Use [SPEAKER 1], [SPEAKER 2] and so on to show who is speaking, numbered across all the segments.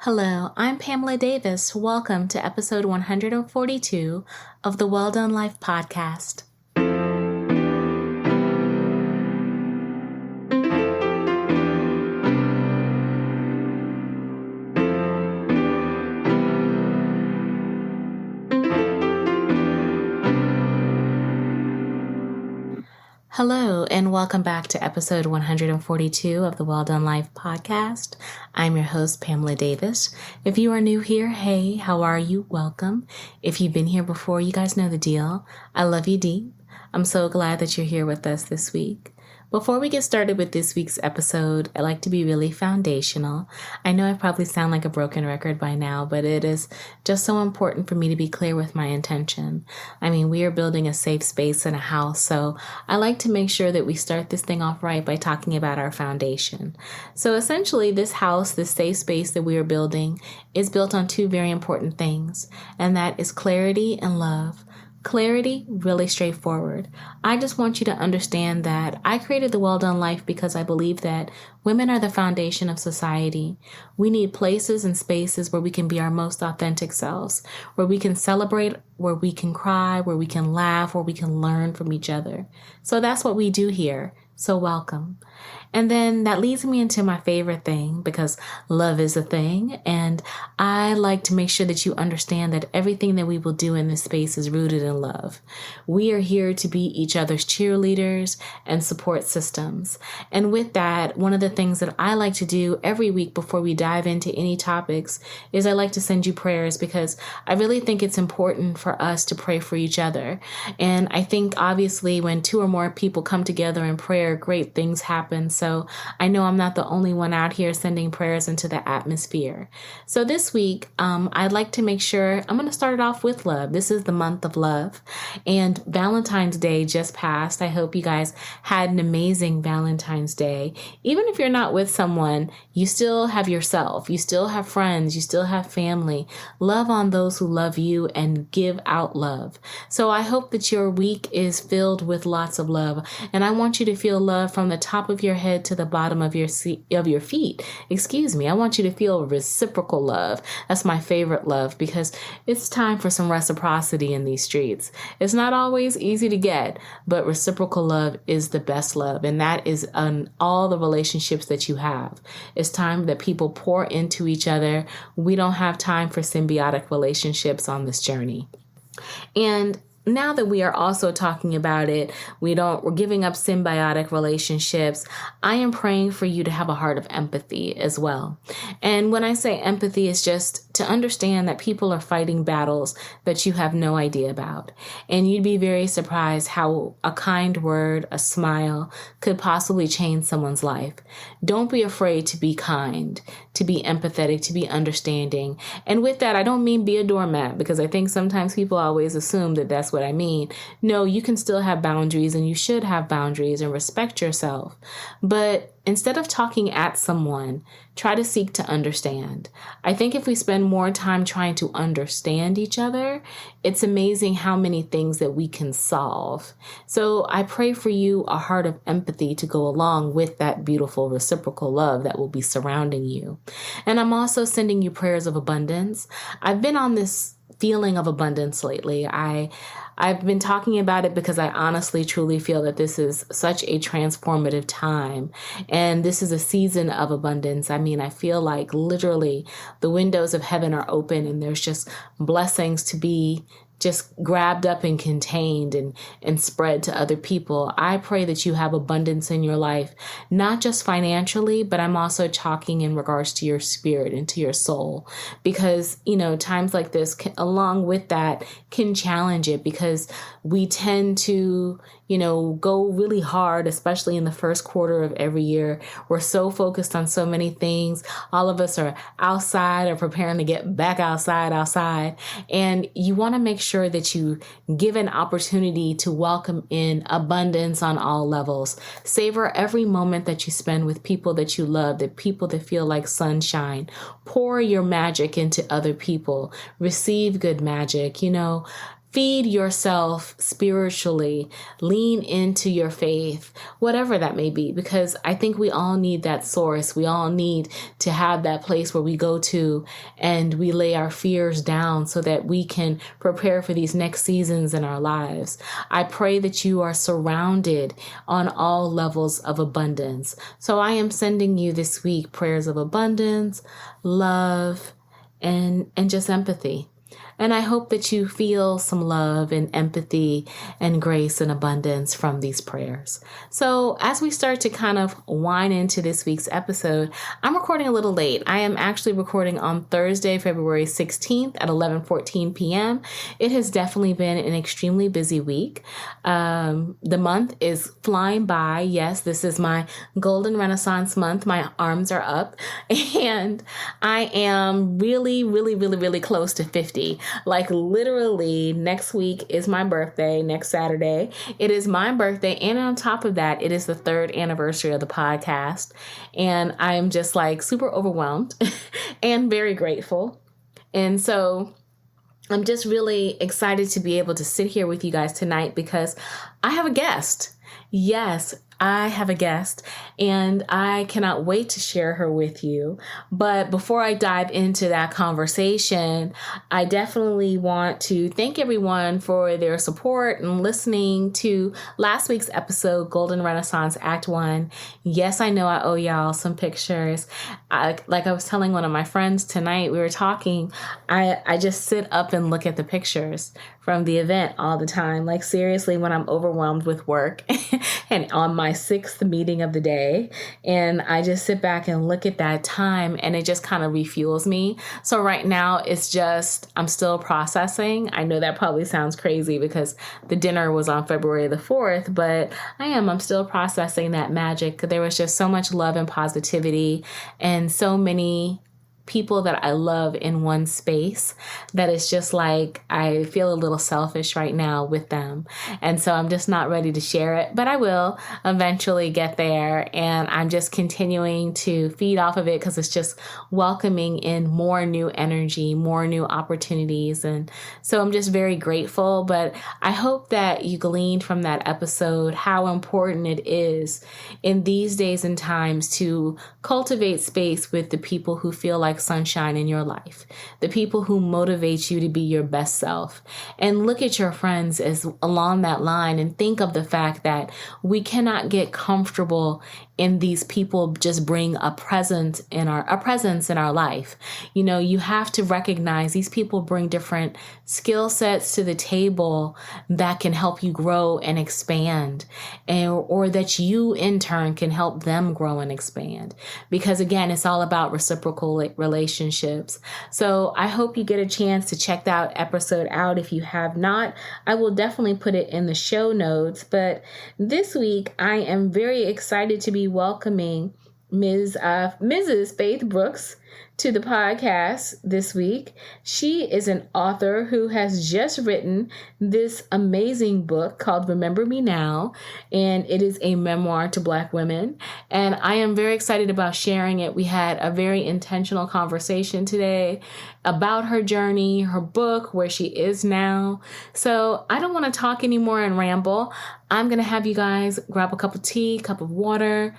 [SPEAKER 1] Hello, I'm Pamela Davis. Welcome to episode 142 of the Well Done Life podcast. Hello, and welcome back to episode 142 of the Well Done Life podcast. I'm your host, Pamela Davis. If you are new here, hey, how are you? Welcome. If you've been here before, you guys know the deal. I love you deep. I'm so glad that you're here with us this week. Before we get started with this week's episode, I like to be really foundational. I know I probably sound like a broken record by now, but it is just so important for me to be clear with my intention. We are building a safe space in a house, so I like to make sure that we start this thing off right by talking about our foundation. So essentially, this house, this safe space that we are building, is built on two very important things, and that is clarity and love. Clarity, really straightforward. I just want you to understand that I created the Well Done Life because I believe that women are the foundation of society. We need places and spaces where we can be our most authentic selves, where we can celebrate, where we can cry, where we can laugh, where we can learn from each other. So that's what we do here. So welcome. And then that leads me into my favorite thing, because love is a thing. And I like to make sure that you understand that everything that we will do in this space is rooted in love. We are here to be each other's cheerleaders and support systems. And with that, one of the things that I like to do every week before we dive into any topics is I like to send you prayers, because I really think it's important for us to pray for each other. And I think obviously when two or more people come together in prayer, great things happen. So I know I'm not the only one out here sending prayers into the atmosphere. So this week, I'd like to make sure I'm going to start it off with love. This is the month of love, and Valentine's Day just passed. I hope you guys had an amazing Valentine's Day. Even if you're not with someone, you still have yourself. You still have friends. You still have family. Love on those who love you and give out love. So I hope that your week is filled with lots of love, and I want you to feel love from the top of your head to the bottom of your feet. I want you to feel reciprocal love. That's my favorite love, because it's time for some reciprocity in these streets. It's not always easy to get, but reciprocal love is the best love. And that is on all the relationships that you have. It's time that people pour into each other. We don't have time for symbiotic relationships on this journey. And now that we are also talking about it, we're giving up symbiotic relationships. I am praying for you to have a heart of empathy as well. And when I say empathy, it's just to understand that people are fighting battles that you have no idea about. And you'd be very surprised how a kind word, a smile could possibly change someone's life. Don't be afraid to be kind, to be empathetic, to be understanding. And with that, I don't mean be a doormat, because I think sometimes people always assume that that's what I mean. No, you can still have boundaries, and you should have boundaries and respect yourself. But instead of talking at someone, try to seek to understand. I think if we spend more time trying to understand each other, it's amazing how many things that we can solve. So I pray for you a heart of empathy to go along with that beautiful reciprocal love that will be surrounding you. And I'm also sending you prayers of abundance. I've been on this feeling of abundance lately. I've been talking about it because I honestly, truly feel that this is such a transformative time. And this is a season of abundance. I feel like literally the windows of heaven are open, and there's just blessings to be just grabbed up and contained and spread to other people. I pray that you have abundance in your life, not just financially, but I'm also talking in regards to your spirit and to your soul, because, times like this, along with that, can challenge it, because we tend to, go really hard, especially in the first quarter of every year. We're so focused on so many things. All of us are outside or preparing to get back outside. And you want to make sure that you give an opportunity to welcome in abundance on all levels. Savor every moment that you spend with people that you love, the people that feel like sunshine. Pour your magic into other people. Receive good magic. feed yourself spiritually, lean into your faith, whatever that may be, because I think we all need that source. We all need to have that place where we go to and we lay our fears down so that we can prepare for these next seasons in our lives. I pray that you are surrounded on all levels of abundance. So I am sending you this week prayers of abundance, love, and just empathy. And I hope that you feel some love and empathy and grace and abundance from these prayers. So as we start to kind of wind into this week's episode, I'm recording a little late. I am actually recording on Thursday, February 16th at 11:14 p.m. It has definitely been an extremely busy week. The month is flying by. Yes, this is my Golden Renaissance month. My arms are up and I am really, really, really, really close to 50. Like literally next week is my birthday, next Saturday. It is my birthday. And on top of that, it is the 3rd anniversary of the podcast. And I am just like super overwhelmed and very grateful. And so I'm just really excited to be able to sit here with you guys tonight because I have a guest. Yes, I have a guest and I cannot wait to share her with you. But before I dive into that conversation, I definitely want to thank everyone for their support and listening to last week's episode, Golden Renaissance Act 1. Yes, I know I owe y'all some pictures. Like I was telling one of my friends tonight, we were talking, I just sit up and look at the pictures from the event all the time. Like seriously, when I'm overwhelmed with work and on my 6th meeting of the day, and I just sit back and look at that time and it just kind of refuels me. So right now it's just, I'm still processing. I know that probably sounds crazy because the dinner was on February the 4th, but I'm still processing that magic. There was just so much love and positivity and so many people that I love in one space that it's just like I feel a little selfish right now with them. And so I'm just not ready to share it, but I will eventually get there. And I'm just continuing to feed off of it because it's just welcoming in more new energy, more new opportunities. And so I'm just very grateful. But I hope that you gleaned from that episode how important it is in these days and times to cultivate space with the people who feel like sunshine in your life, the people who motivate you to be your best self. And look at your friends as along that line and think of the fact that we cannot get comfortable in these people just bring a presence in our life. You know, you have to recognize these people bring different skill sets to the table that can help you grow and expand, or that you in turn can help them grow and expand. Because again, it's all about reciprocal relationships. So I hope you get a chance to check that episode out. If you have not, I will definitely put it in the show notes. But this week, I am very excited to be welcoming Mrs. Faith Brooks to the podcast this week. She is an author who has just written this amazing book called Remember Me Now, and it is a memoir to Black women. And I am very excited about sharing it. We had a very intentional conversation today about her journey, her book, where she is now. So I don't want to talk anymore and ramble. I'm going to have you guys grab a cup of tea, cup of water,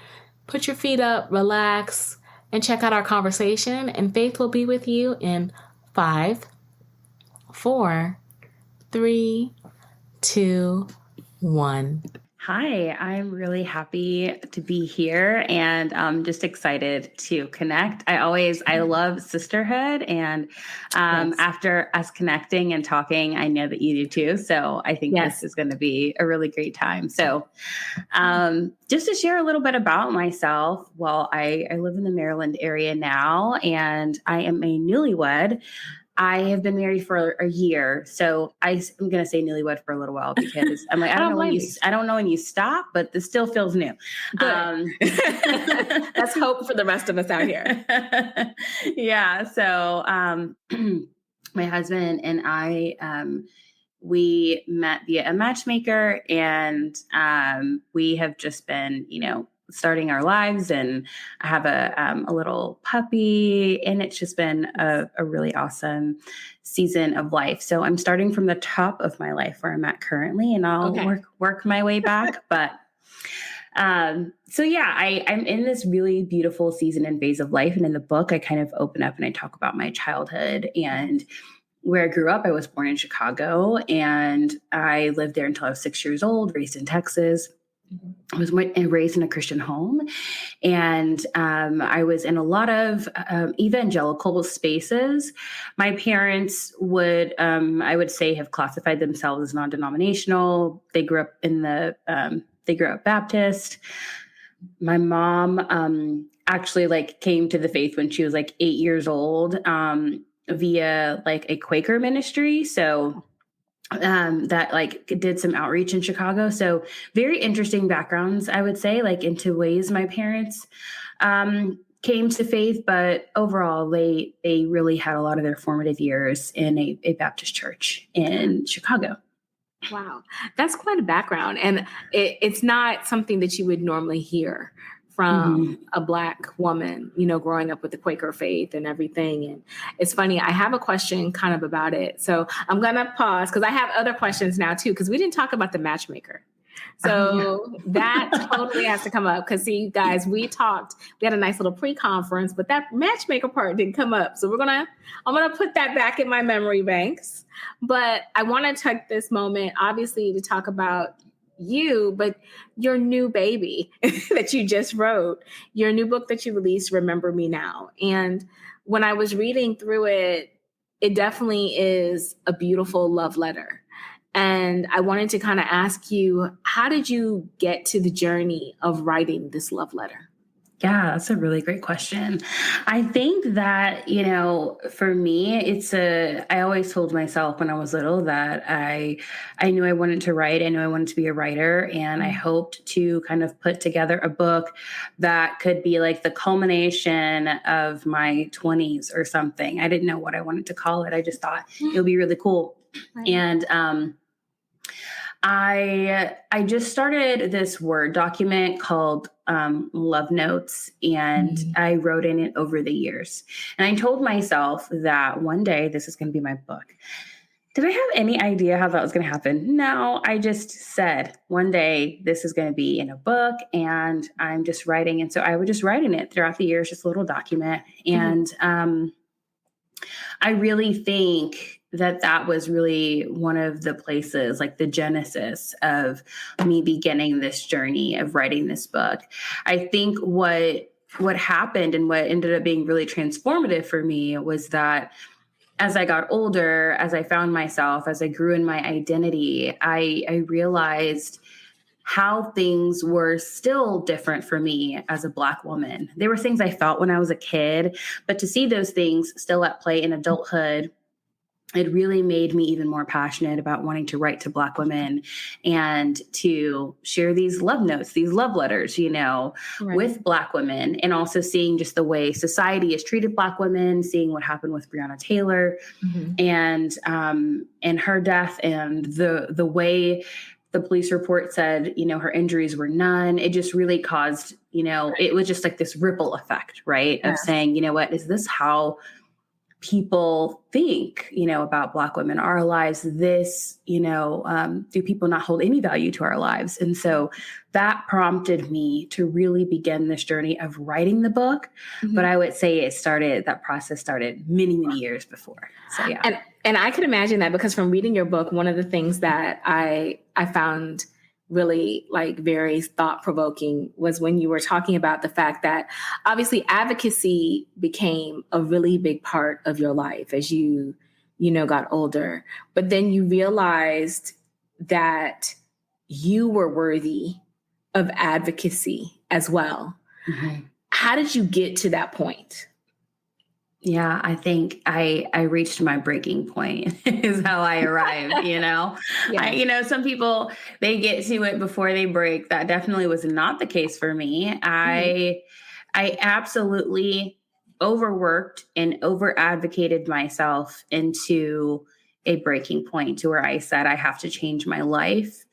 [SPEAKER 1] put your feet up, relax, and check out our conversation. And Faith will be with you in 5, 4, 3, 2, 1.
[SPEAKER 2] Hi, I'm really happy to be here and just excited to connect. I love sisterhood, and
[SPEAKER 1] Yes.
[SPEAKER 2] after us connecting and talking, I know that you do too. So I think
[SPEAKER 1] Yes.
[SPEAKER 2] this is going to be a really great time. So just to share a little bit about myself, well, I live in the Maryland area now, and I am a newlywed. I have been married for a year, so I'm going to say newlywed for a little while because I'm like, I don't know when you stop, but this still feels new.
[SPEAKER 1] Good. That's hope for the rest of us out here.
[SPEAKER 2] Yeah. So, my husband and I, we met via a matchmaker, and we have just been, starting our lives, and I have a little puppy, and it's just been a really awesome season of life. So I'm starting from the top of my life where I'm at currently, and I'll
[SPEAKER 1] Okay.
[SPEAKER 2] work my way back. But so yeah, I'm in this really beautiful season and phase of life. And in the book, I kind of open up and I talk about my childhood and where I grew up. I was born in Chicago, and I lived there until I was 6 years old, raised in Texas. I was raised in a Christian home, and I was in a lot of evangelical spaces. My parents would, I would say, have classified themselves as non-denominational. They grew up they grew up Baptist. My mom actually like came to the faith when she was like 8 years old via like a Quaker ministry. So that like did some outreach in Chicago. So very interesting backgrounds, I would say, like into ways my parents came to faith, but overall they really had a lot of their formative years in a Baptist church in Chicago.
[SPEAKER 1] Wow, that's quite a background, and it's not something that you would normally hear from a Black woman, growing up with the Quaker faith and everything. And it's funny, I have a question kind of about it. So I'm going to pause because I have other questions now too, because we didn't talk about the matchmaker. So that totally has to come up because, see, guys, we had a nice little pre-conference, but that matchmaker part didn't come up. So I'm going to put that back in my memory banks. But I want to take this moment, obviously, to talk about you, but your new baby that you just wrote, your new book that you released, Remember Me Now. And when I was reading through it, it definitely is a beautiful love letter. And I wanted to kind of ask you, how did you get to the journey of writing this love letter?
[SPEAKER 2] Yeah, that's a really great question. I think that, for me, I always told myself when I was little that I knew I wanted to write. I knew I wanted to be a writer, and I hoped to kind of put together a book that could be like the culmination of my 20s or something. I didn't know what I wanted to call it. I just thought it would be really cool. Right. And, I just started this Word document called Love Notes, and I wrote in it over the years. And I told myself that one day this is going to be my book. Did I have any idea how that was going to happen? No, I just said one day this is going to be in a book, and I'm just writing. And so I would just write in it throughout the years, just a little document. And I really think that was really one of the places, like the genesis of me beginning this journey of writing this book. I think what happened and what ended up being really transformative for me was that as I got older, as I found myself, as I grew in my identity, I realized how things were still different for me as a Black woman. There were things I felt when I was a kid, but to see those things still at play in adulthood, it really made me even more passionate about wanting to write to Black women and to share these love notes, these love letters, with Black women, and also seeing just the way society has treated Black women, seeing what happened with Breonna Taylor and her death, and the way the police report said, her injuries were none. It just really caused, it was just like this ripple effect, right? Of saying, is this how people think, about Black women, our lives, this, do people not hold any value to our lives? And so that prompted me to really begin this journey of writing the book. But I would say that process started many, many years before. So, yeah.
[SPEAKER 1] And I can imagine that, because from reading your book, one of the things that I found really like very thought-provoking was when you were talking about the fact that obviously advocacy became a really big part of your life as you got older, but then you realized that you were worthy of advocacy as well. How did you get to that point?
[SPEAKER 2] Yeah, I think I reached my breaking point is how I arrived, some people, they get to it before they break. That definitely was not the case for me. I absolutely overworked and over advocated myself into a breaking point to where I said, I have to change my life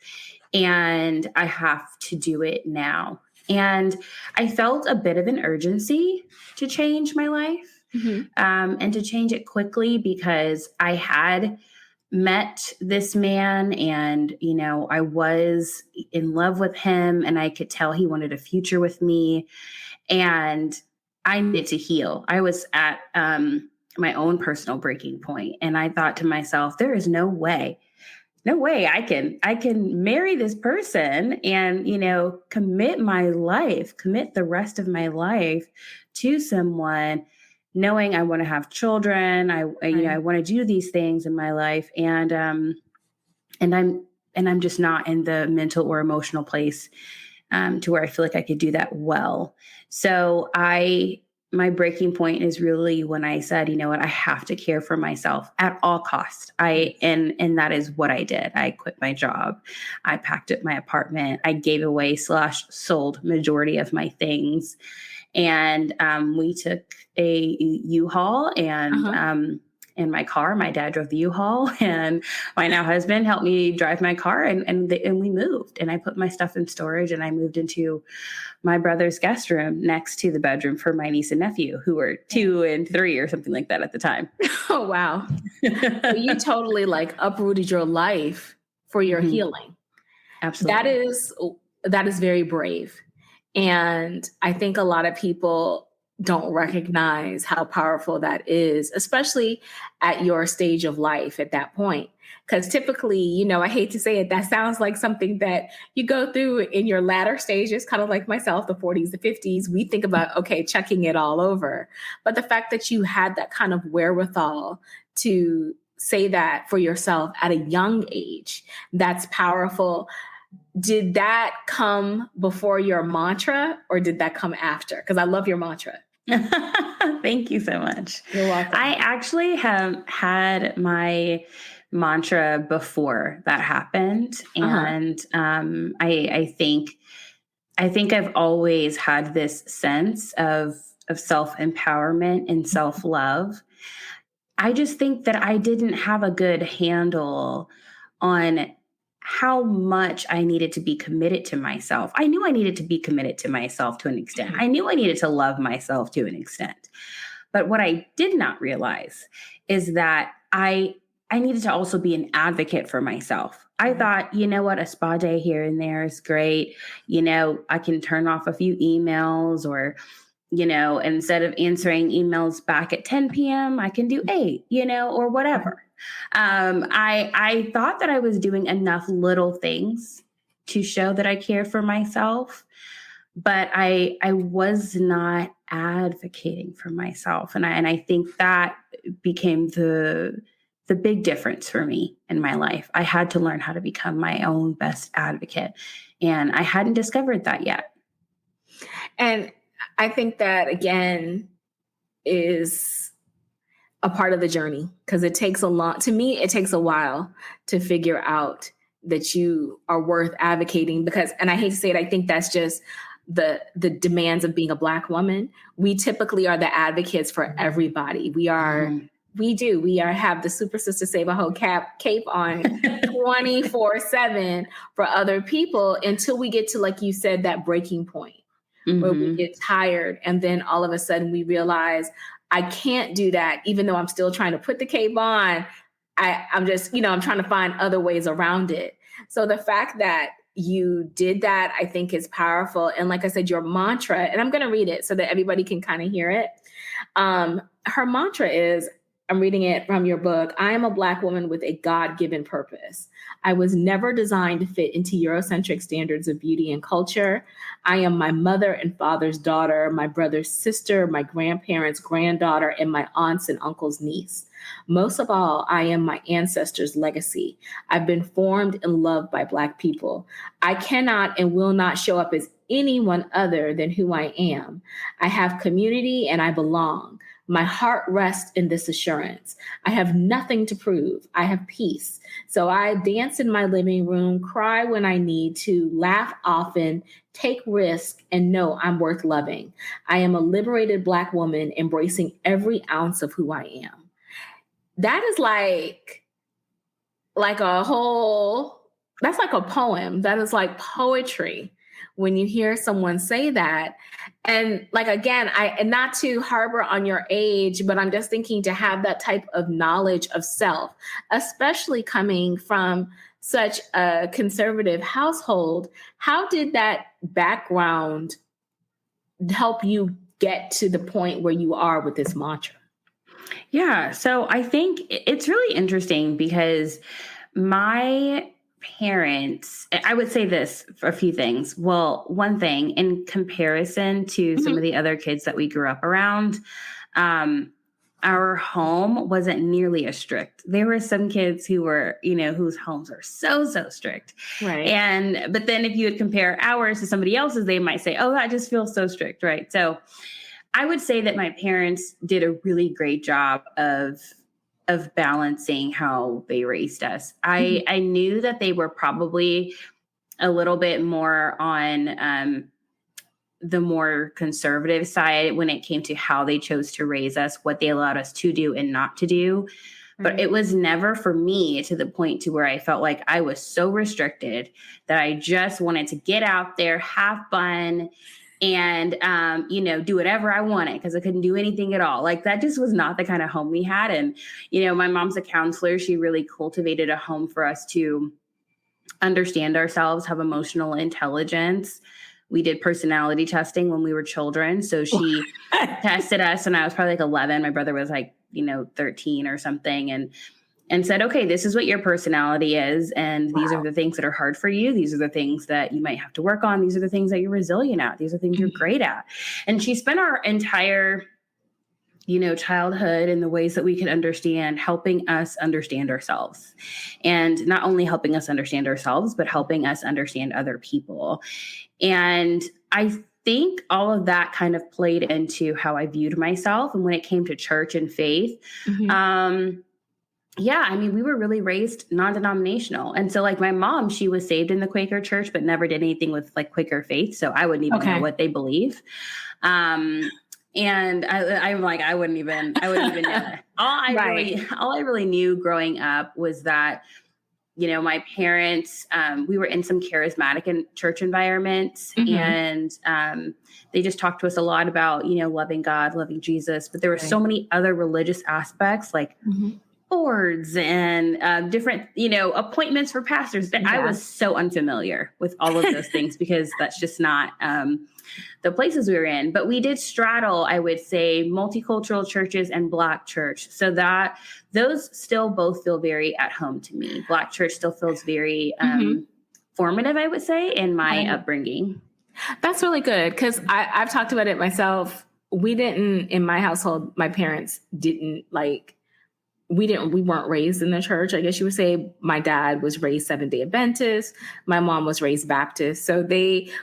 [SPEAKER 2] and I have to do it now. And I felt a bit of an urgency to change my life, and to change it quickly, because I had met this man and, I was in love with him, and I could tell he wanted a future with me, and I needed to heal. I was at my own personal breaking point, and I thought to myself, there is no way I can marry this person and, commit the rest of my life to someone, knowing I want to have children. I want to do these things in my life. And I'm just not in the mental or emotional place to where I feel like I could do that well. So my breaking point is really when I said, you know what, I have to care for myself at all costs. And that is what I did. I quit my job. I packed up my apartment. I gave away / sold majority of my things. And we took a U-Haul in my car. My dad drove the U-Haul, and my now husband helped me drive my car, and we moved, and I put my stuff in storage, and I moved into my brother's guest room next to the bedroom for my niece and nephew, who were 2 and 3 or something like that at the time.
[SPEAKER 1] Oh, wow. So you totally uprooted your life for your healing.
[SPEAKER 2] Absolutely.
[SPEAKER 1] That is very brave. And I think a lot of people don't recognize how powerful that is, especially at your stage of life at that point. Because typically, I hate to say it, that sounds like something that you go through in your latter stages, kind of like myself, the 40s, the 50s. We think about, okay, checking it all over. But the fact that you had that kind of wherewithal to say that for yourself at a young age, that's powerful. Did that come before your mantra, or did that come after? Because I love your mantra.
[SPEAKER 2] Thank you so much.
[SPEAKER 1] You're welcome.
[SPEAKER 2] I actually have had my mantra before that happened. And I think I've always had this sense of self-empowerment and self-love. I just think that I didn't have a good handle on how much I needed to be committed to myself. I knew I needed to be committed to myself to an extent. I knew I needed to love myself to an extent. But what I did not realize is that I needed to also be an advocate for myself. I thought, you know what, a spa day here and there is great. I can turn off a few emails, or, instead of answering emails back at 10 p.m., I can do 8, or whatever. I thought that I was doing enough little things to show that I care for myself, but I was not advocating for myself. And I think that became the big difference for me in my life. I had to learn how to become my own best advocate. And I hadn't discovered that yet.
[SPEAKER 1] And I think that, again, is a part of the journey, because it takes it takes a while to figure out that you are worth advocating, and I hate to say it, I think that's just the demands of being a Black woman. We typically are the advocates for everybody. We have the Super Sister Save a Hoe cape on 24/7 for other people, until we get to, like you said, that breaking point where we get tired. And then all of a sudden we realize, I can't do that, even though I'm still trying to put the cape on. I'm just, I'm trying to find other ways around it. So the fact that you did that, I think, is powerful. And like I said, your mantra, and I'm going to read it so that everybody can kind of hear it. Her mantra is, I'm reading it from your book, I am a Black woman with a God-given purpose. I was never designed to fit into Eurocentric standards of beauty and culture. I am my mother and father's daughter, my brother's sister, my grandparents' granddaughter, and my aunts and uncles' niece. Most of all, I am my ancestors' legacy. I've been formed and loved by Black people. I cannot and will not show up as anyone other than who I am. I have community and I belong. My heart rests in this assurance. I have nothing to prove. I have peace. So I dance in my living room, cry when I need to, laugh often, take risks, and know I'm worth loving. I am a liberated Black woman embracing every ounce of who I am. That is like a whole, that's like a poem. That is like poetry. when you hear someone say that. And like, again, and not to harbor on your age, but I'm just thinking to have that type of knowledge of self, especially coming from such a conservative household. How did that background help you get to the point where you are with this mantra?
[SPEAKER 2] Yeah. So I think it's really interesting because my parents, I would say this for a few things. Well, one thing, in comparison to some of the other kids that we grew up around, um, our home wasn't nearly as strict. There were some kids who were, whose homes are so strict.
[SPEAKER 1] Right.
[SPEAKER 2] But then if you would compare ours to somebody else's, they might say, oh, that just feels so strict. Right. So I would say that my parents did a really great job of balancing how they raised us. I knew that they were probably a little bit more on the more conservative side when it came to how they chose to raise us, what they allowed us to do and not to do. But it was never for me to the point to where I felt like I was so restricted that I just wanted to get out there, have fun, and, do whatever I wanted because I couldn't do anything at all. Like that just was not the kind of home we had. And, my mom's a counselor. She really cultivated a home for us to understand ourselves, have emotional intelligence. We did personality testing when we were children. So she tested us and I was probably like 11. My brother was like, 13 or something. And said, okay, this is what your personality is. And these are the things that are hard for you. These are the things that you might have to work on. These are the things that you're resilient at. These are things you're great at. And she spent our entire, childhood in the ways that we could understand, helping us understand ourselves. And not only helping us understand ourselves, but helping us understand other people. And I think all of that kind of played into how I viewed myself. And when it came to church and faith, we were really raised non-denominational. And so like my mom, she was saved in the Quaker church, but never did anything with like Quaker faith. So I wouldn't even know what they believe. And I'm like, I wouldn't even know. All I really knew growing up was that, my parents, we were in some charismatic and church environments, and they just talked to us a lot about, loving God, loving Jesus. But there were so many other religious aspects, like boards and different, appointments for pastors that I was so unfamiliar with all of those things because that's just not the places we were in. But we did straddle, I would say, multicultural churches and Black church. So that those still both feel very at home to me. Black church still feels very formative, I would say, in my upbringing.
[SPEAKER 1] That's really good because I've talked about it myself. We didn't, in my household, my parents didn't we weren't raised in the church. I guess you would say my dad was raised Seventh-day Adventist. My mom was raised Baptist. So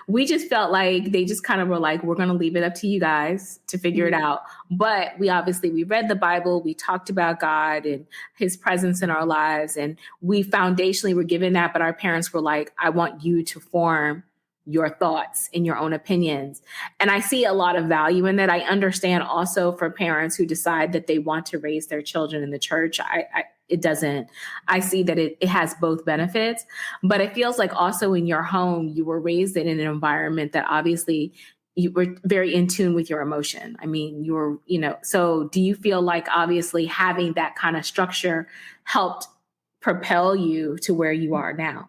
[SPEAKER 1] we just felt like they just kind of were like, we're going to leave it up to you guys to figure it out. But we read the Bible. We talked about God and his presence in our lives. And we foundationally were given that. But our parents were like, I want you to form your thoughts and your own opinions. And I see a lot of value in that. I understand also for parents who decide that they want to raise their children in the church. I see that it has both benefits, but it feels like also in your home, you were raised in an environment that obviously you were very in tune with your emotion. I mean, so do you feel like obviously having that kind of structure helped propel you to where you are now?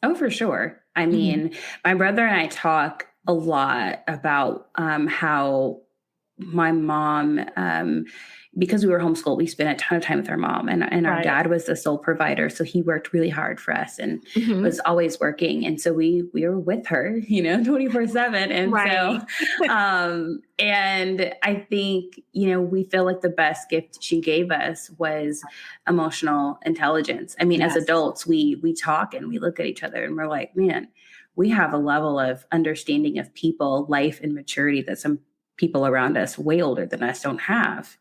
[SPEAKER 2] Oh, for sure. I mean, my brother and I talk a lot about how my mom, because we were homeschooled, we spent a ton of time with our mom, and our dad was the sole provider. So he worked really hard for us and was always working. And so we were with her, 24/7. And so, and I think, we feel like the best gift she gave us was emotional intelligence. I mean, as adults, we talk and we look at each other and we're like, man, we have a level of understanding of people, life, and maturity that some people around us way older than us don't have.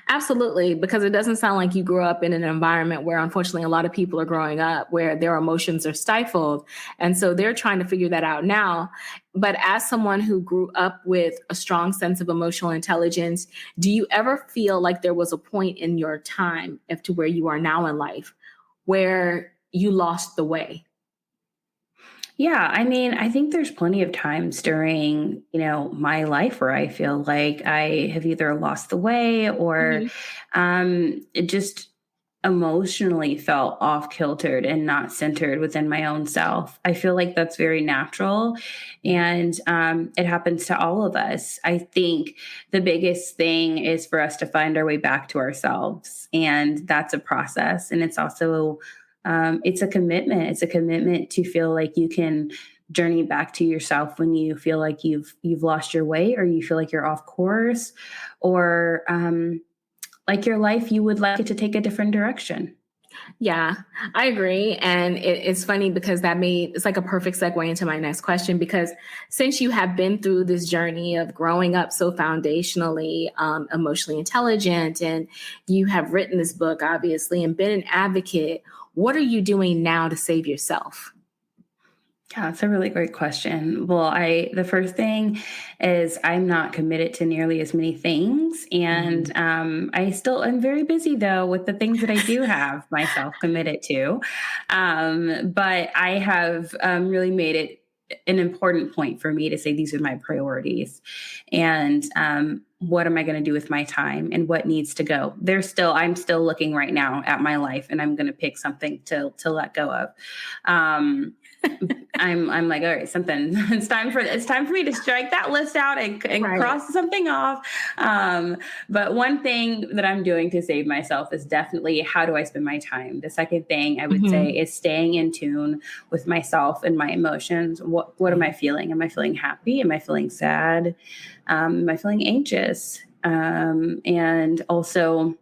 [SPEAKER 1] Absolutely, because it doesn't sound like you grew up in an environment where, unfortunately, a lot of people are growing up where their emotions are stifled. And so they're trying to figure that out now. But as someone who grew up with a strong sense of emotional intelligence, do you ever feel like there was a point in your time up to where you are now in life where you lost the way?
[SPEAKER 2] Yeah, I mean, I think there's plenty of times during, my life where I feel like I have either lost the way or
[SPEAKER 1] Hmm.
[SPEAKER 2] it just emotionally felt off kiltered and not centered within my own self. I feel like that's very natural and it happens to all of us. I think the biggest thing is for us to find our way back to ourselves. And that's a process. And it's also, it's a commitment. It's a commitment to feel like you can journey back to yourself when you feel like you've lost your way or you feel like you're off course or like your life, you would like it to take a different direction.
[SPEAKER 1] Yeah, I agree. And it's funny because it's like a perfect segue into my next question. Because since you have been through this journey of growing up so foundationally, emotionally intelligent, and you have written this book, obviously, and been an advocate, what are you doing now to save yourself?
[SPEAKER 2] Yeah, it's a really great question. Well, the first thing is I'm not committed to nearly as many things.
[SPEAKER 1] Mhm.
[SPEAKER 2] And I'm very busy though with the things that I do have myself committed to. But I have really made it an important point for me to say these are my priorities and what am I going to do with my time and what needs to go. I'm still looking right now at my life and I'm going to pick something to let go of. Um, I'm like, all right, something. It's time for me to strike that list out and
[SPEAKER 1] Right.
[SPEAKER 2] cross something off. But one thing that I'm doing to save myself is definitely how do I spend my time. The second thing I would say
[SPEAKER 1] Hmm.
[SPEAKER 2] is staying in tune with myself and my emotions. What am I feeling? Am I feeling happy? Am I feeling sad? Am I feeling anxious? And also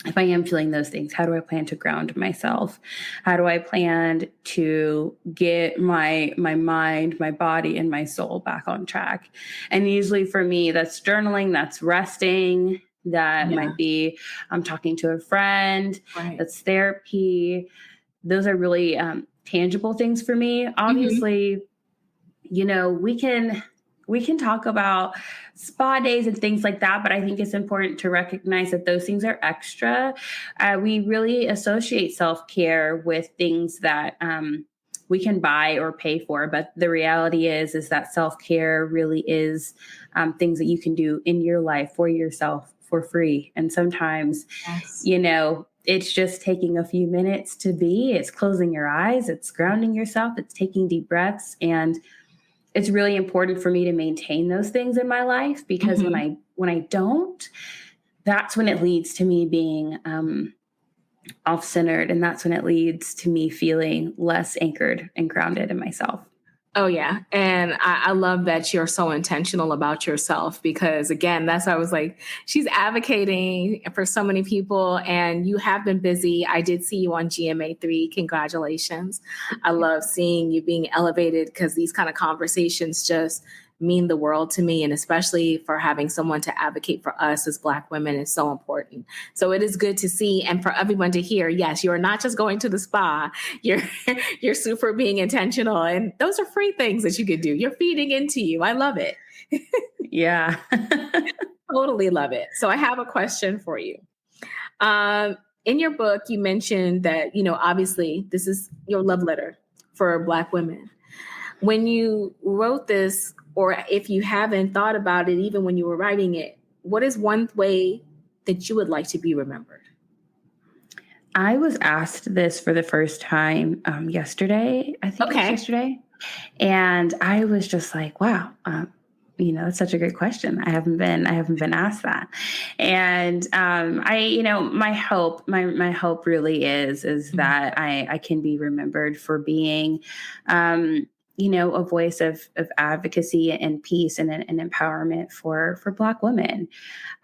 [SPEAKER 2] if I am feeling those things, how do I plan to ground myself? How do I plan to get my mind, my body, and my soul back on track? And usually for me, that's journaling, that's resting, that
[SPEAKER 1] Yeah.
[SPEAKER 2] might be I'm talking to a friend,
[SPEAKER 1] Right.
[SPEAKER 2] that's therapy. Those are really tangible things for me.
[SPEAKER 1] Hmm.
[SPEAKER 2] Obviously, we can talk about spa days and things like that, but I think it's important to recognize that those things are extra. We really associate self-care with things that we can buy or pay for, but the reality is that self-care really is things that you can do in your life for yourself for free. And sometimes,
[SPEAKER 1] Yes.
[SPEAKER 2] it's just taking a few minutes it's closing your eyes, it's grounding yourself, it's taking deep breaths. And it's really important for me to maintain those things in my life because when
[SPEAKER 1] Hmm.
[SPEAKER 2] I don't, that's when it leads to me being off centered, and that's when it leads to me feeling less anchored and grounded in myself.
[SPEAKER 1] Oh, yeah. And I love that you're so intentional about yourself because, again, that's why I was like, she's advocating for so many people and you have been busy. I did see you on GMA3. Congratulations. I love seeing you being elevated because these kind of conversations just mean the world to me. And especially for having someone to advocate for us as Black women is so important. So it is good to see and for everyone to hear, yes, you're not just going to the spa, you're you're super being intentional. And those are free things that you can do. You're feeding into you. I love it.
[SPEAKER 2] Yeah.
[SPEAKER 1] Totally love it. So I have a question for you. Um, in your book, you mentioned that, obviously this is your love letter for Black women. When you wrote this, or if you haven't thought about it, even when you were writing it, what is one way that you would like to be remembered?
[SPEAKER 2] I was asked this for the first time yesterday. I think it was
[SPEAKER 1] Okay.
[SPEAKER 2] yesterday. And I was just like, wow, that's such a great question. I haven't been asked that. And my hope really is
[SPEAKER 1] Mhm.
[SPEAKER 2] that I can be remembered for being, a voice of advocacy and peace and empowerment for Black women.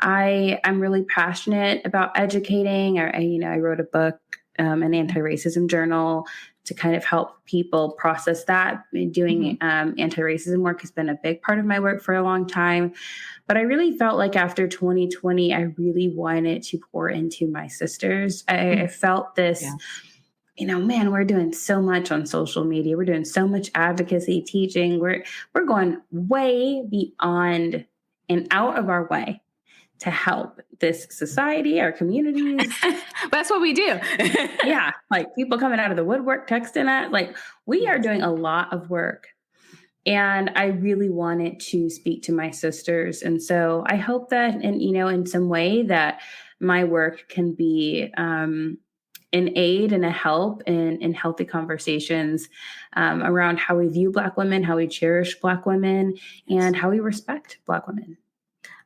[SPEAKER 2] I'm really passionate about educating. I wrote a book, an anti-racism journal to kind of help people process that. Doing
[SPEAKER 1] Mhm.
[SPEAKER 2] anti-racism work has been a big part of my work for a long time. But I really felt like after 2020, I really wanted to pour into my sisters. I felt this,
[SPEAKER 1] Yes.
[SPEAKER 2] man, we're doing so much on social media. We're doing so much advocacy, teaching. We're going way beyond and out of our way to help this society, our communities.
[SPEAKER 1] That's what we do.
[SPEAKER 2] Yeah. Like people coming out of the woodwork, texting us, like we are doing a lot of work. And I really wanted to speak to my sisters. And so I hope that, in some way that my work can be an aid and a help in healthy conversations around how we view Black women, how we cherish Black women, and how we respect Black women.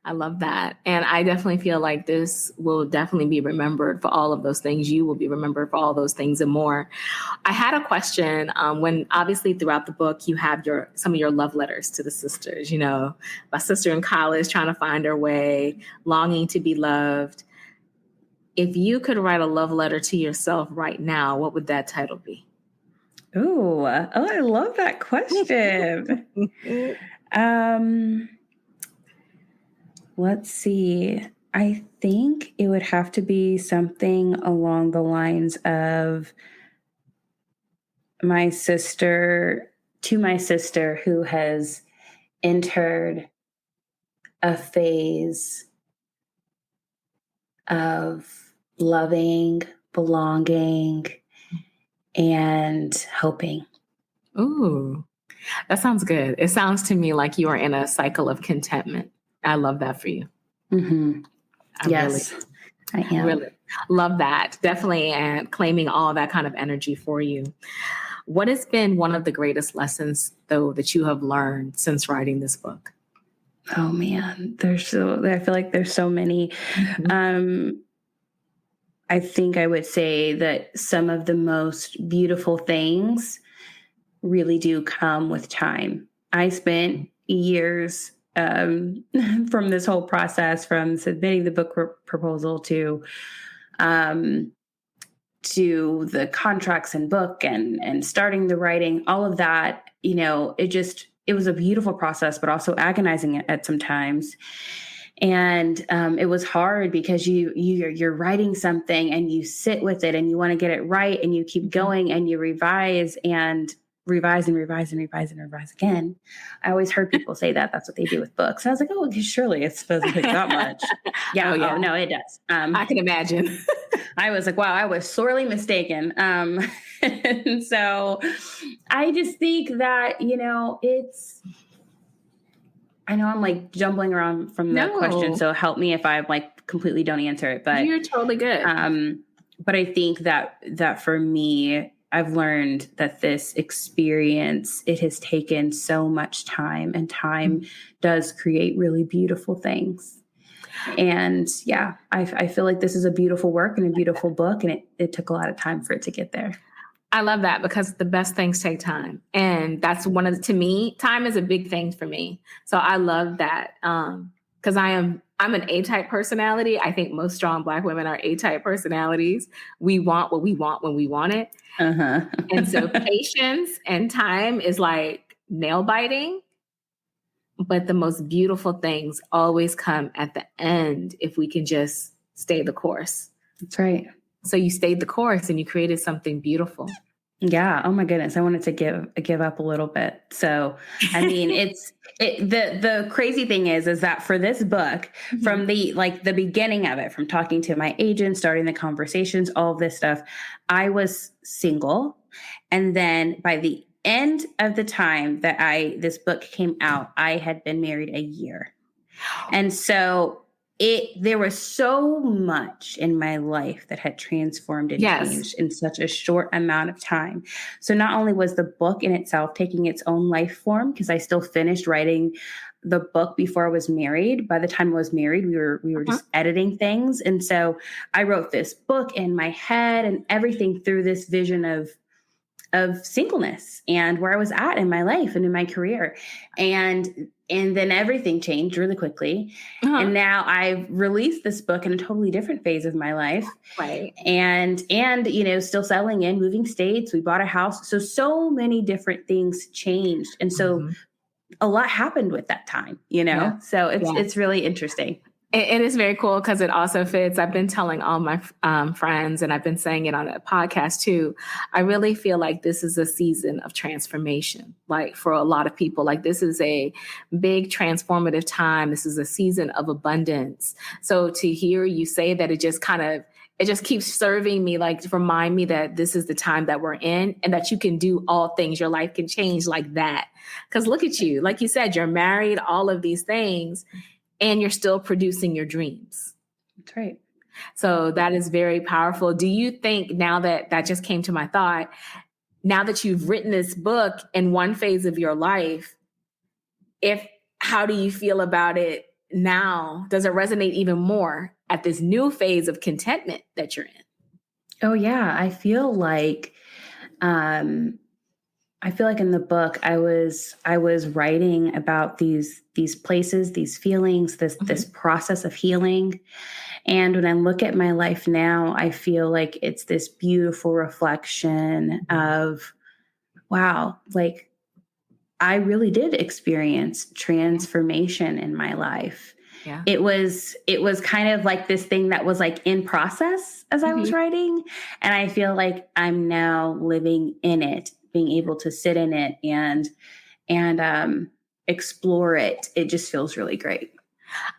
[SPEAKER 1] I love that. And I definitely feel like this will definitely be remembered for all of those things. You will be remembered for all those things and more. I had a question when obviously throughout the book, you have some of your love letters to the sisters, my sister in college trying to find her way, longing to be loved. If you could write a love letter to yourself right now, what would that title be?
[SPEAKER 2] Oh, I love that question. Let's see. I think it would have to be something along the lines of my sister who has entered a phase of loving, belonging, and hoping.
[SPEAKER 1] Ooh, that sounds good. It sounds to me like you are in a cycle of contentment. I love that for you.
[SPEAKER 2] Mm-hmm. Yes, I am.
[SPEAKER 1] Really love that. Definitely. And claiming all that kind of energy for you. What has been one of the greatest lessons, though, that you have learned since writing this book?
[SPEAKER 2] Oh, man, I feel like there's so many. Mm-hmm. I think I would say that some of the most beautiful things really do come with time. I spent years from this whole process, from submitting the book proposal to the contracts and book and starting the writing, all of that, it was a beautiful process, but also agonizing at some times. And it was hard because you're writing something and you sit with it and you want to get it right and you keep going and you revise and revise again. I always heard people say that that's what they do with books. And I was like, oh, surely it's supposed to take that much. Yeah. Oh, yeah. Oh, no, it does.
[SPEAKER 1] I can imagine.
[SPEAKER 2] I was like, wow, I was sorely mistaken. And so I just think that, I know I'm like jumbling around from the question, so help me if I like completely don't answer it. But
[SPEAKER 1] you're totally good.
[SPEAKER 2] But I think that for me, I've learned that this experience, it has taken so much time, and time does create really beautiful things. And yeah, I feel like this is a beautiful work and a beautiful book, and it took a lot of time for it to get there.
[SPEAKER 1] I love that because the best things take time. And that's to me, time is a big thing for me. So I love that because I'm an A-type personality. I think most strong Black women are A-type personalities. We want what we want when we want it. Uh-huh. And so patience and time is like nail biting. But the most beautiful things always come at the end if we can just stay the course.
[SPEAKER 2] That's right.
[SPEAKER 1] So you stayed the course and you created something beautiful.
[SPEAKER 2] Yeah. Oh my goodness. I wanted to give up a little bit. So, I mean, the crazy thing is that for this book, from the beginning of it, from talking to my agent, starting the conversations, all of this stuff, I was single. And then by the end of the time that this book came out, I had been married a year. And so there was so much in my life that had transformed and changed in such a short amount of time. So not only was the book in itself taking its own life form, because I still finished writing the book before I was married. By the time I was married, we were just editing things. And so I wrote this book in my head and everything through this vision of singleness and where I was at in my life and in my career. And then everything changed really quickly. And now I've released this book in a totally different phase of my life.
[SPEAKER 1] Right.
[SPEAKER 2] And still settling in, moving states. We bought a house. So many different things changed. And so a lot happened with that time, so it's really interesting.
[SPEAKER 1] It is very cool because it also fits. I've been telling all my friends, and I've been saying it on a podcast too. I really feel like this is a season of transformation. Like for a lot of people, like this is a big transformative time. This is a season of abundance. So to hear you say that, it just keeps serving me, like to remind me that this is the time that we're in and that you can do all things. Your life can change like that. Because look at you, like you said, you're married, all of these things, and you're still producing your dreams.
[SPEAKER 2] That's right.
[SPEAKER 1] So that is very powerful. Do you think, now that just came to my thought, now that you've written this book in one phase of your life, how do you feel about it now? Does it resonate even more at this new phase of contentment that you're in?
[SPEAKER 2] Oh yeah. I feel like in the book I was writing about these places, these feelings, this process of healing. And when I look at my life now, I feel like it's this beautiful reflection of, wow, like I really did experience transformation in my life.
[SPEAKER 1] Yeah.
[SPEAKER 2] It was kind of like this thing that was like in process as I was writing. And I feel like I'm now living in it, being able to sit in it and explore it. It just feels really great.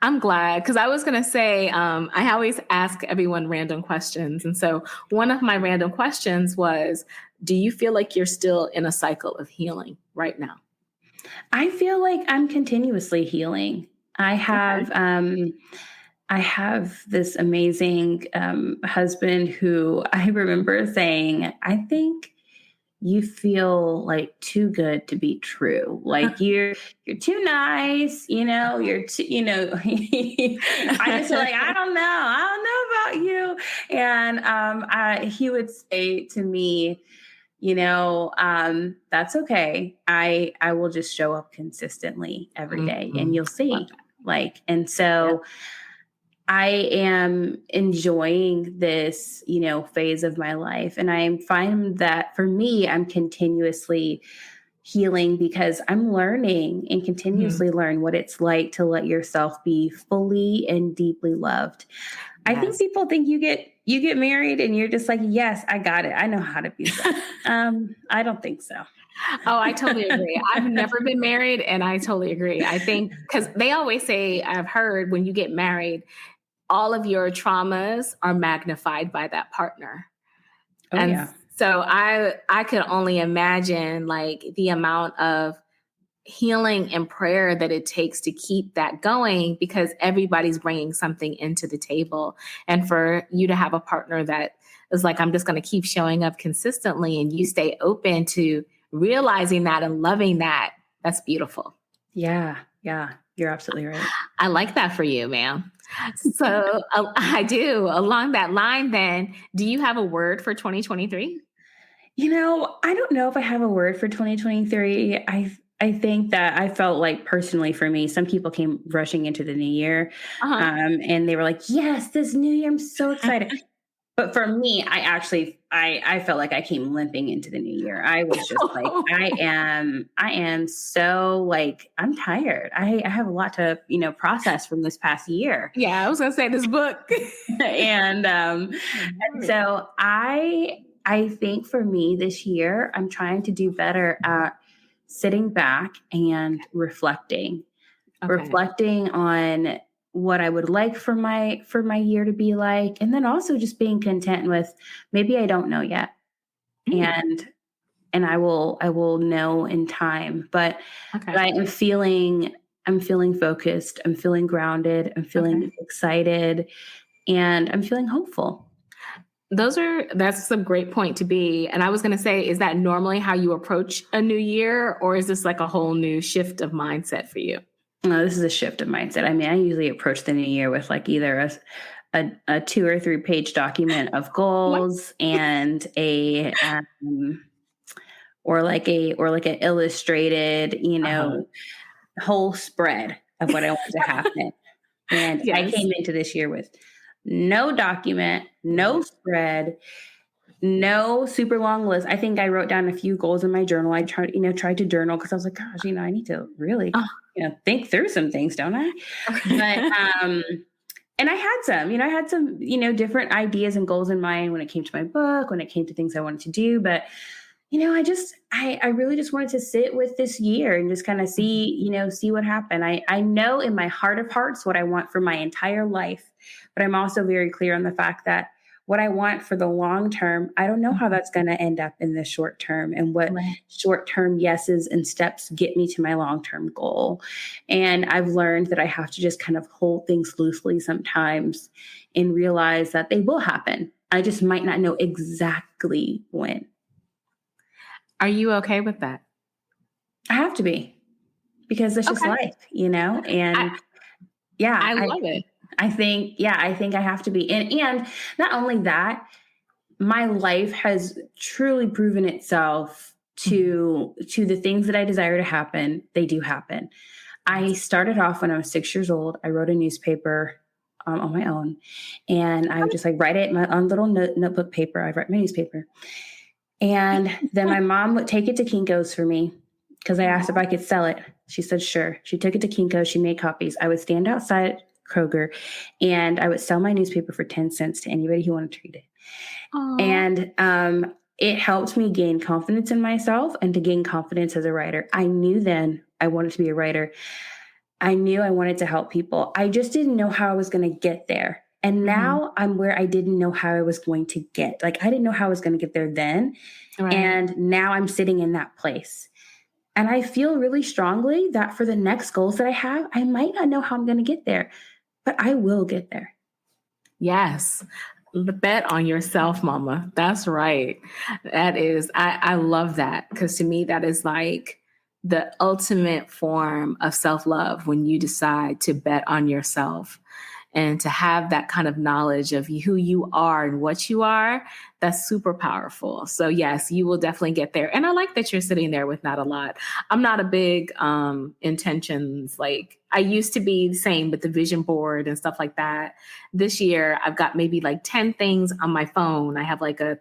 [SPEAKER 1] I'm glad, because I was going to say, I always ask everyone random questions. And so one of my random questions was, do you feel like you're still in a cycle of healing right now?
[SPEAKER 2] I feel like I'm continuously healing. I have this amazing husband who I remember saying, I think you feel like too good to be true. Like you're too nice, you're too, I just feel like, I don't know about you. And he would say to me, that's okay. I will just show up consistently every day and you'll see. And so I am enjoying this, phase of my life. And I find that for me, I'm continuously healing because I'm learning and continuously learn what it's like to let yourself be fully and deeply loved. Yes. I think people think you get married and you're just like, yes, I got it. I know how to be that. I don't think so.
[SPEAKER 1] Oh, I totally agree. I've never been married, and I totally agree. I think because they always say, I've heard, when you get married, all of your traumas are magnified by that partner.
[SPEAKER 2] Oh, and yeah.
[SPEAKER 1] So I could only imagine like the amount of healing and prayer that it takes to keep that going, because everybody's bringing something into the table. And for you to have a partner that is like, I'm just going to keep showing up consistently, and you stay open to realizing that and loving that, that's beautiful.
[SPEAKER 2] Yeah. Yeah. You're absolutely right.
[SPEAKER 1] I like that for you, ma'am. So I do. Along that line, then, do you have a word for 2023?
[SPEAKER 2] I don't know if I have a word for 2023. I think that I felt like personally for me, some people came rushing into the new year and they were like, yes, this new year, I'm so excited. But for me, I felt like I came limping into the new year. I was just like, I am so like, I'm tired. I have a lot to, process from this past year.
[SPEAKER 1] Yeah, I was going to say this book.
[SPEAKER 2] and so I think for me this year, I'm trying to do better at sitting back and reflecting on what I would like for my year to be like. And then also just being content with maybe I don't know yet. And I will know in time, but I'm feeling focused. I'm feeling grounded. I'm feeling excited, and I'm feeling hopeful.
[SPEAKER 1] That's a great point to be. And I was going to say, is that normally how you approach a new year, or is this like a whole new shift of mindset for you?
[SPEAKER 2] No, this is a shift of mindset. I mean, I usually approach the new year with like either a 2 or 3 page document of goals and or like an illustrated, whole spread of what I want to happen. And I came into this year with no document, no spread, no super long list. I think I wrote down a few goals in my journal. I tried to journal because I was like, gosh, I need to really, think through some things, don't I? And I had some, different ideas and goals in mind when it came to my book, when it came to things I wanted to do. But, I really just wanted to sit with this year and just kind of see, see what happened. I know in my heart of hearts what I want for my entire life, but I'm also very clear on the fact that what I want for the long term, I don't know how
[SPEAKER 1] Mhm.
[SPEAKER 2] that's going to end up in the short term and what
[SPEAKER 1] Right.
[SPEAKER 2] short term yeses and steps get me to my long term goal. And I've learned that I have to just kind of hold things loosely sometimes and realize that they will happen. I just might not know exactly when.
[SPEAKER 1] Are you okay with that?
[SPEAKER 2] I have to be because it's just
[SPEAKER 1] Okay.
[SPEAKER 2] life,
[SPEAKER 1] I
[SPEAKER 2] and yeah,
[SPEAKER 1] I love it.
[SPEAKER 2] I think I have to be. And not only that, my life has truly proven itself
[SPEAKER 1] Mhm.
[SPEAKER 2] to the things that I desire to happen, they do happen. I
[SPEAKER 1] Yes.
[SPEAKER 2] started off when I was 6 years old. I wrote a newspaper on my own, and I would just like write it in my own little notebook paper. I write my newspaper, and then my mom would take it to Kinko's for me because I asked if
[SPEAKER 1] Aw.
[SPEAKER 2] I could sell it. She said sure. She took it to Kinko's. She made copies. I would stand outside Kroger, and I would sell my newspaper for 10 cents to anybody who wanted to read it.
[SPEAKER 1] Aw.
[SPEAKER 2] And it helped me gain confidence in myself and to gain confidence as a writer. I knew then I wanted to be a writer. I knew I wanted to help people. I just didn't know how I was going to get there. And
[SPEAKER 1] Mhm.
[SPEAKER 2] now I'm where I didn't know how I was going to get. Like I didn't know how I was going to get there then.
[SPEAKER 1] Right.
[SPEAKER 2] And now I'm sitting in that place. And I feel really strongly that for the next goals that I have, I might not know how I'm going to get there, but I will get there.
[SPEAKER 1] Yes. Bet on yourself, mama. That's right. That is, I love that because to me, that is like the ultimate form of self love when you decide to bet on yourself and to have that kind of knowledge of who you are and what you are. That's super powerful. So yes, you will definitely get there. And I like that you're sitting there with not a lot. I'm not a big intentions. Like I used to be the same with the vision board and stuff like that. This year I've got maybe like 10 things on my phone. I have like a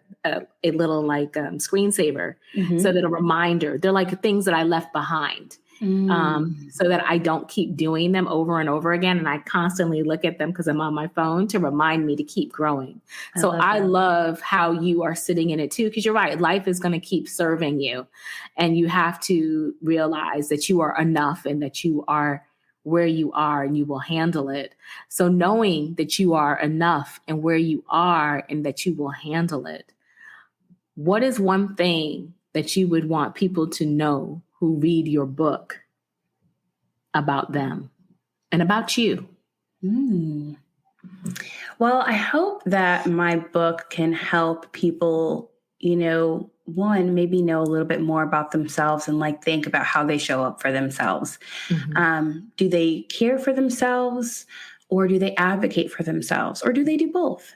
[SPEAKER 1] little like screensaver. So
[SPEAKER 2] Mm-hmm.
[SPEAKER 1] that a reminder, they're like things that I left behind,
[SPEAKER 2] Mm,
[SPEAKER 1] so that I don't keep doing them over and over again. And I constantly look at them because I'm on my phone to remind me to keep growing.
[SPEAKER 2] I
[SPEAKER 1] So
[SPEAKER 2] love
[SPEAKER 1] I
[SPEAKER 2] that.
[SPEAKER 1] love how you are sitting in it too, because you're right. Life is going to keep serving you. And you have to realize that you are enough and that you are where you are and you will handle it. So knowing that you are enough and where you are and that you will handle it, what is one thing that you would want people to know who read your book about them and about you?
[SPEAKER 2] Mm. Well, I hope that my book can help people, one, maybe know a little bit more about themselves and like think about how they show up for themselves.
[SPEAKER 1] Mhm.
[SPEAKER 2] Do they care for themselves or do they advocate for themselves or do they do both?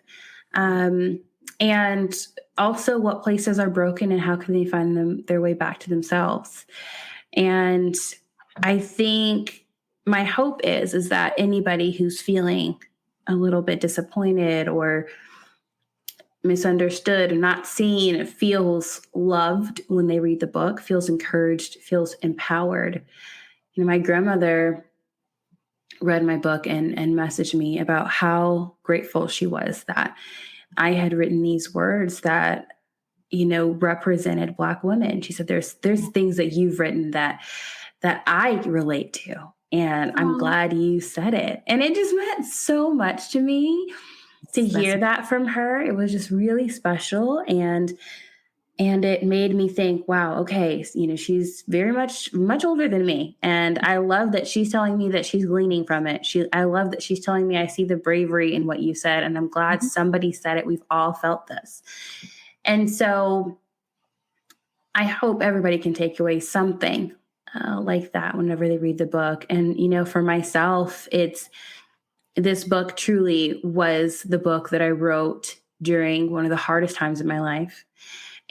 [SPEAKER 2] Um, and also what places are broken and how can they find their way back to themselves? And I think my hope is that anybody who's feeling a little bit disappointed or misunderstood or not seen feels loved when they read the book, feels encouraged, feels empowered. My grandmother read my book and messaged me about how grateful she was that I had written these words that represented Black women. She said there's things that you've written that I relate to. And I'm
[SPEAKER 1] Oh,
[SPEAKER 2] glad you said it. And it just meant so much to me to
[SPEAKER 1] that's
[SPEAKER 2] hear that from her. It was just really special. And it made me think, wow, okay, she's very much older than me. And I love that she's telling me that she's gleaning from it. I love that she's telling me I see the bravery in what you said. And I'm glad
[SPEAKER 1] mhm.
[SPEAKER 2] somebody said it. We've all felt this. And so I hope everybody can take away something like that whenever they read the book. And, for myself, this book truly was the book that I wrote during one of the hardest times in my life.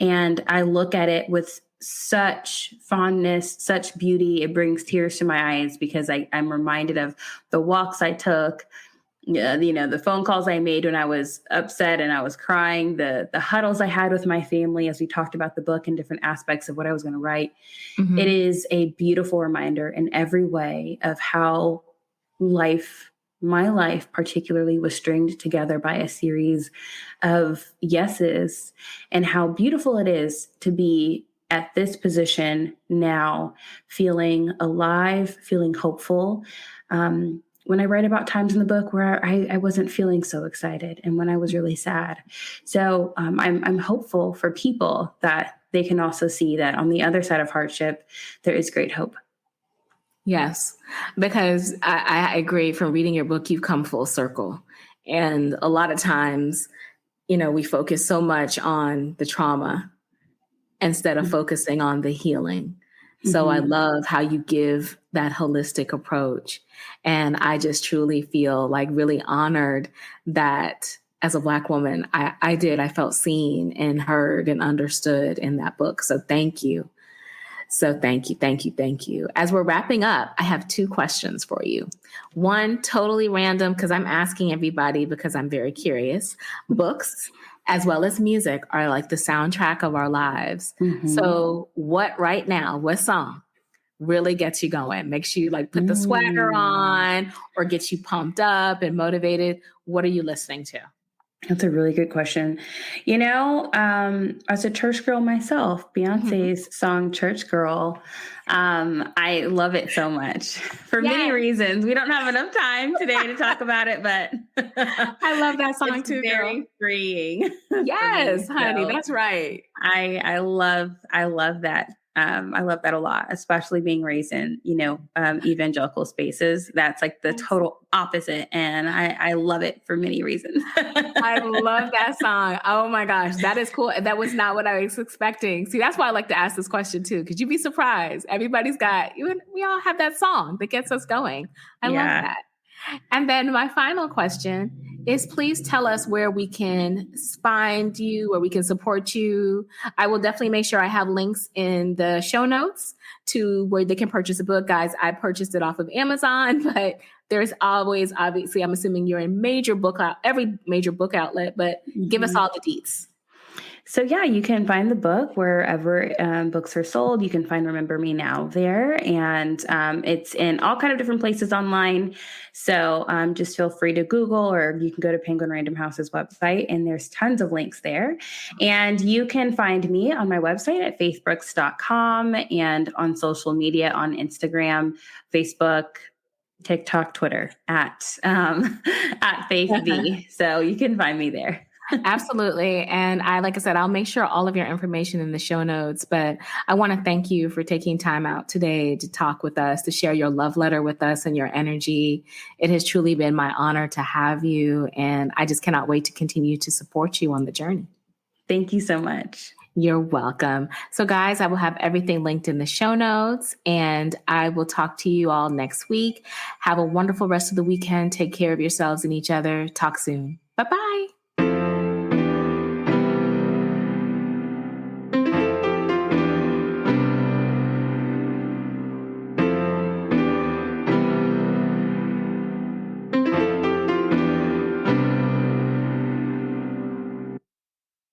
[SPEAKER 2] And I look at it with such fondness, such beauty. It brings tears to my eyes because I'm reminded of the walks I took, the phone calls I made when I was upset and I was crying, the huddles I had with my family as we talked about the book and different aspects of what I was going to write. It
[SPEAKER 1] Mhm.
[SPEAKER 2] is a beautiful reminder in every way of how life my life particularly was stringed together by a series of yeses, and how beautiful it is to be at this position now, feeling alive, feeling hopeful. When I write about times in the book where I wasn't feeling so excited and when I was really sad. So I'm hopeful for people that they can also see that on the other side of hardship, there is great hope.
[SPEAKER 1] Yes, because I agree. From reading your book, you've come full circle. And a lot of times, we focus so much on the trauma instead of focusing on the healing. So I love how you give that holistic approach. And I just truly feel like really honored that as a Black woman, I felt seen and heard and understood in that book. So thank you. So thank you, thank you, thank you. As we're wrapping up, I have 2 questions for you. One, totally random, because I'm asking everybody because I'm very curious. Books as well as music are like the soundtrack of our lives. So what song really gets you going, makes you like put the swagger on or gets you pumped up and motivated? What are you listening to?
[SPEAKER 2] That's a really good question. As a church girl myself, Beyonce's song Church Girl, I love it so much for many reasons. We don't have enough time today to talk about it, but
[SPEAKER 1] I love that song too.
[SPEAKER 2] Very freeing.
[SPEAKER 1] Yes, honey, that's right.
[SPEAKER 2] I love that. I love that a lot, especially being raised in, evangelical spaces. That's like the total opposite. And I love it for many reasons.
[SPEAKER 1] I love that song. Oh my gosh, that is cool. That was not what I was expecting. See, that's why I like to ask this question too, because you'd be surprised. Everybody's we all have that song that gets us going. I love that. And then my final question is, please tell us where we can find you, where we can support you. I will definitely make sure I have links in the show notes to where they can purchase a book. Guys, I purchased it off of Amazon, but there's always, obviously, I'm assuming you're in every major book outlet, but give us all the deets.
[SPEAKER 2] So you can find the book wherever books are sold. You can find Remember Me Now there, and it's in all kind of different places online. So just feel free to Google, or you can go to Penguin Random House's website, and there's tons of links there. And you can find me on my website at faithbrooks.com and on social media on Instagram, Facebook, TikTok, Twitter at FaithV. So you can find me there.
[SPEAKER 1] Absolutely. And like I said, I'll make sure all of your information in the show notes, but I want to thank you for taking time out today to talk with us, to share your love letter with us and your energy. It has truly been my honor to have you. And I just cannot wait to continue to support you on the journey.
[SPEAKER 2] Thank you so much.
[SPEAKER 1] You're welcome. So guys, I will have everything linked in the show notes, and I will talk to you all next week. Have a wonderful rest of the weekend. Take care of yourselves and each other. Talk soon. Bye-bye.